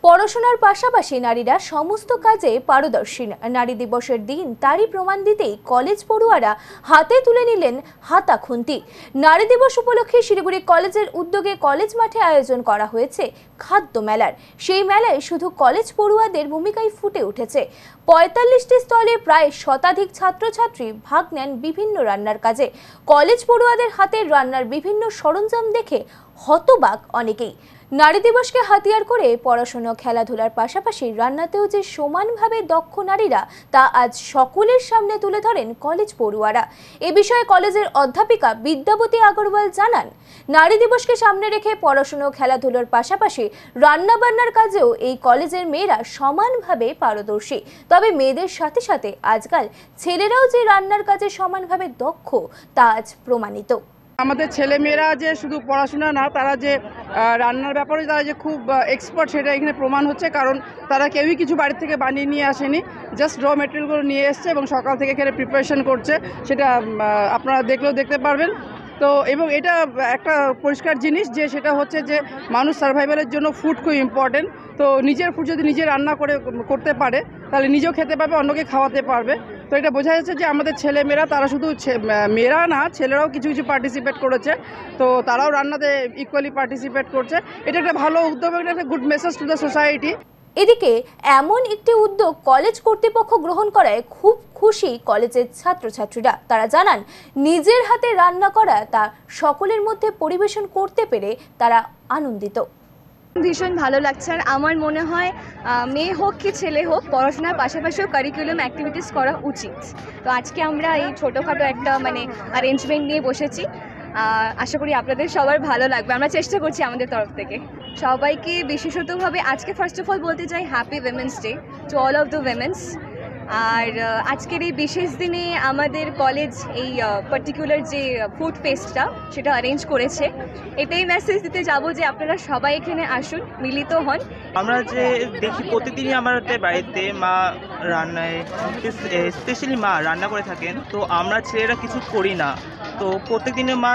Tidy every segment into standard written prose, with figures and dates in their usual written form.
পড়াশোনার পাশাপাশি নারীরা সমস্ত কাজে পারদর্শী। নারী দিবসের দিন তারই প্রমাণ দিতেই কলেজ পড়ুয়ারা হাতে তুলে নিলেন হাতা খুন্তি। নারী দিবস উপলক্ষে শিলিগুড়ি কলেজের উদ্যোগে কলেজ মাঠে আয়োজন করা হয়েছে খাদ্য মেলার। সেই মেলায় শুধু কলেজ পড়ুয়াদের ভূমিকাই ফুটে উঠেছে। ৪৫টি স্টলে প্রায় শতাধিক ছাত্রছাত্রী ভাগ নেন বিভিন্ন রান্নার কাজে। কলেজ পড়ুয়াদের হাতে রান্নার বিভিন্ন সরঞ্জাম দেখে হতবাক অনেকেই। নারী দিবসকে হাতিয়ার করে পড়াশোনা খেলাধুলার পাশাপাশি রান্নাতেও যে সমানভাবে দক্ষ নারীরা তা আজ সকলের সামনে তুলে ধরেন কলেজ পড়ুয়ারা। এ বিষয়ে কলেজের অধ্যাপিকা বিদ্যাবতী আগরওয়াল জানান, নারী দিবসকে সামনে রেখে পড়াশোনা খেলাধুলার পাশাপাশি রান্নাবান্নার কাজেও এই কলেজের মেয়েরা সমানভাবে পারদর্শী। তবে মেয়েদের সাথে সাথে আজকাল ছেলেরাও যে রান্নার কাজে সমানভাবে দক্ষ তা আজ প্রমাণিত। আমাদের ছেলেমেয়েরা যে শুধু পড়াশোনা না, তারা যে রান্নার ব্যাপারে তারা যে খুব এক্সপার্ট সেটা এখানে প্রমাণ হচ্ছে। কারণ তারা কেউই কিছু বাড়ি থেকে বানিয়ে নিয়ে আসেনি, জাস্ট র মেটেরিয়ালগুলো নিয়ে এসছে এবং সকাল থেকে এখানে প্রিপারেশন করছে। সেটা আপনারা দেখলেও দেখতে পারবেন। তো এবং এটা একটা পরিষ্কার জিনিস যে সেটা হচ্ছে যে মানুষ সার্ভাইভালের জন্য ফুড খুব ইম্পর্টেন্ট। তো নিজের ফুড যদি নিজে রান্না করতে পারে তাহলে নিজেও খেতে পারবে, অন্যকে খাওয়াতে পারবে। তো এটা বোঝা যাচ্ছে যে আমাদের ছেলেমেয়েরা, তারা শুধু মেয়েরা না, ছেলেরাও কিছু কিছু পার্টিসিপেট করেছে। তো তারাও রান্নাতে ইকুয়ালি পার্টিসিপেট করছে। এটা একটা ভালো উদ্যোগ, একটা good message to the society. এদিকে এমন একটি উদ্যোগ কলেজ কর্তৃপক্ষ গ্রহণ করায় খুব খুশি কলেজের ছাত্রছাত্রীরা। তারা জানান, নিজের হাতে রান্না করা তা সকলের মধ্যে পরিবেশন করতে পেরে তারা আনন্দিত। ভীষণ ভালো লাগছে। আর আমার মনে হয় মেয়ে হোক কি ছেলে হোক, পড়াশোনার পাশাপাশিও কারিকুলাম অ্যাক্টিভিটিস করা উচিত। তো আজকে আমরা এই ছোটোখাটো একটা অ্যারেঞ্জমেন্ট নিয়ে বসেছি। আশা করি আপনাদের সবার ভালো লাগবে। আমরা চেষ্টা করছি আমাদের তরফ থেকে। সবাইকে বিশেষতভাবে আজকে ফার্স্ট অফ অল বলতে চাই happy women's day to all of the women's. আর আজকের এই বিশেষ দিনে আমাদের কলেজ এই পার্টিকুলার যে ফুড ফেস্টটা সেটা অ্যারেঞ্জ করেছে। এটাই মেসেজ দিতে যাব যে আপনারা সবাই এখানে আসুন, মিলিত হন। আমরা যে দেখি প্রতিদিনই আমাদের বাড়িতে মা রান্নায়, স্পেশালি মা রান্না করে থাকেন। তো আমরা ছেলেরা কিছু করি না। তো প্রত্যেক দিনে মা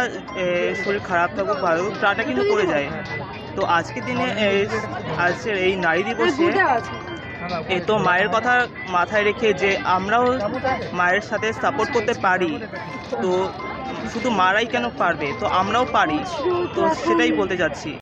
শরীর খারাপ থাকুক ভালো তাটা কিন্তু করে যায়। তো আজকের দিনে আজকের এই নারী দিবসে তো মায়ের কথা মাথায় রেখে যে আমরাও মায়ের সাথে সাপোর্ট করতে পারি। তো শুধু মারাই কেন পারবে, তো আমরাও পারি। তো সেটাই বলতে চাচ্ছি।